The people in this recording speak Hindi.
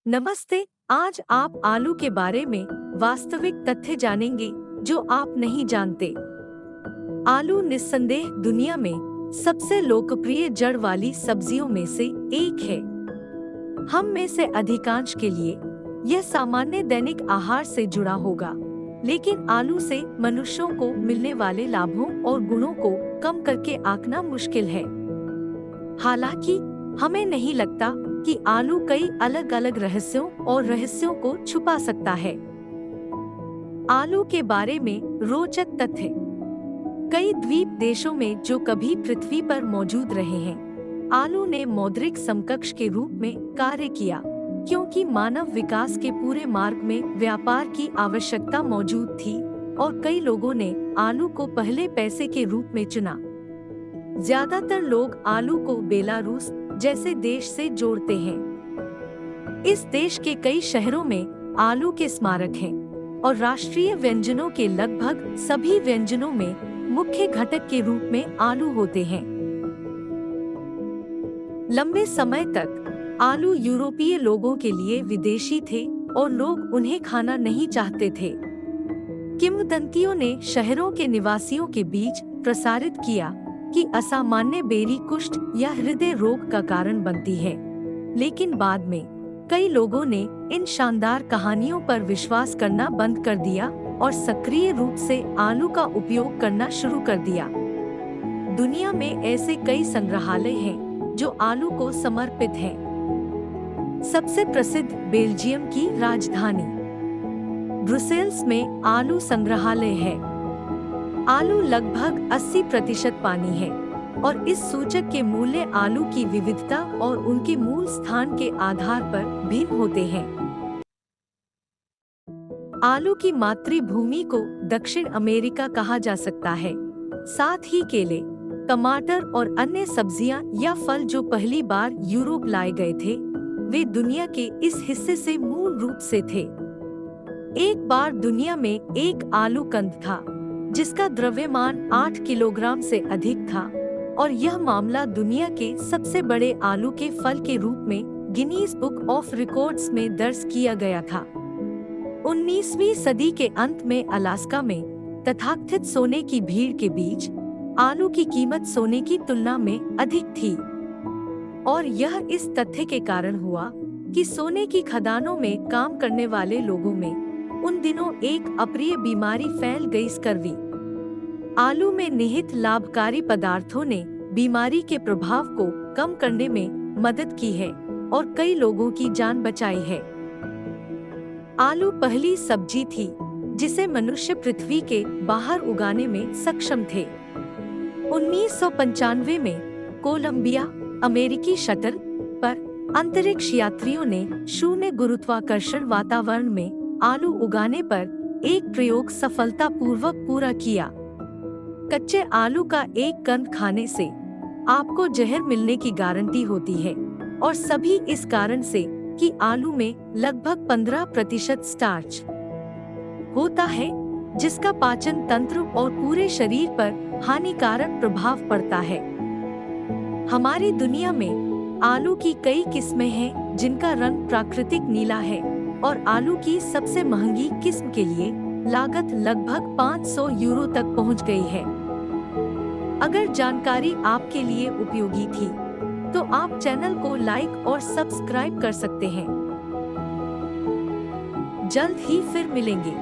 नमस्ते। आज आप आलू के बारे में वास्तविक तथ्य जानेंगे जो आप नहीं जानते। आलू निस्संदेह दुनिया में सबसे लोकप्रिय जड़ वाली सब्जियों में से एक है। हम में से अधिकांश के लिए यह सामान्य दैनिक आहार से जुड़ा होगा, लेकिन आलू से मनुष्यों को मिलने वाले लाभों और गुणों को कम करके आंकना मुश्किल है। हालांकि हमें नहीं लगता कि आलू कई अलग अलग रहस्यों को छुपा सकता है। आलू के बारे में रोचक तथ्य। कई द्वीप देशों में जो कभी पृथ्वी पर मौजूद रहे हैं, आलू ने मौद्रिक समकक्ष के रूप में कार्य किया, क्योंकि मानव विकास के पूरे मार्ग में व्यापार की आवश्यकता मौजूद थी और कई लोगों ने आलू को पहले पैसे के रूप में चुना। ज्यादातर लोग आलू को बेलारूस जैसे देश से जोड़ते हैं। इस देश के कई शहरों में आलू के स्मारक हैं और राष्ट्रीय व्यंजनों के लगभग सभी व्यंजनों में मुख्य घटक के रूप में आलू होते हैं। लंबे समय तक आलू यूरोपीय लोगों के लिए विदेशी थे और लोग उन्हें खाना नहीं चाहते थे। किंवदंतियों ने शहरों के निवासियों के बीच प्रसारित किया कि असामान्य बेरी कुष्ठ या हृदय रोग का कारण बनती है, लेकिन बाद में कई लोगों ने इन शानदार कहानियों पर विश्वास करना बंद कर दिया और सक्रिय रूप से आलू का उपयोग करना शुरू कर दिया। दुनिया में ऐसे कई संग्रहालय हैं जो आलू को समर्पित हैं। सबसे प्रसिद्ध बेल्जियम की राजधानी ब्रुसेल्स में आलू संग्रहालय है। आलू लगभग 80% पानी है और इस सूचक के मूल्य आलू की विविधता और उनके मूल स्थान के आधार पर भिन्न होते हैं। आलू की मातृभूमि को दक्षिण अमेरिका कहा जा सकता है। साथ ही केले, टमाटर और अन्य सब्जियां या फल जो पहली बार यूरोप लाए गए थे, वे दुनिया के इस हिस्से से मूल रूप से थे। एक बार दुनिया में एक आलू कंद था जिसका द्रव्यमान 8 किलोग्राम से अधिक था और यह मामला दुनिया के सबसे बड़े आलू के फल के रूप में गिनीज बुक ऑफ रिकॉर्ड्स में दर्ज किया गया था। 19वीं सदी के अंत में अलास्का में तथाकथित सोने की भीड़ के बीच आलू की कीमत सोने की तुलना में अधिक थी और यह इस तथ्य के कारण हुआ कि सोने की खदानों में काम करने वाले लोगों में उन दिनों एक अप्रिय बीमारी फैल गई, स्कर्वी। आलू में निहित लाभकारी पदार्थों ने बीमारी के प्रभाव को कम करने में मदद की है और कई लोगों की जान बचाई है। आलू पहली सब्जी थी जिसे मनुष्य पृथ्वी के बाहर उगाने में सक्षम थे। 1995 में कोलंबिया अमेरिकी शटल पर अंतरिक्ष यात्रियों ने शून्य गुरुत्वाकर्षण वातावरण में आलू उगाने पर एक प्रयोग सफलतापूर्वक पूरा किया। कच्चे आलू का एक कंद खाने से आपको जहर मिलने की गारंटी होती है और सभी इस कारण से कि आलू में लगभग 15% स्टार्च होता है, जिसका पाचन तंत्र और पूरे शरीर पर हानिकारक प्रभाव पड़ता है। हमारी दुनिया में आलू की कई किस्में हैं जिनका रंग प्राकृतिक नीला है और आलू की सबसे महंगी किस्म के लिए लागत लगभग 500 यूरो तक पहुंच गई है। अगर जानकारी आपके लिए उपयोगी थी, तो आप चैनल को लाइक और सब्सक्राइब कर सकते हैं। जल्द ही फिर मिलेंगे।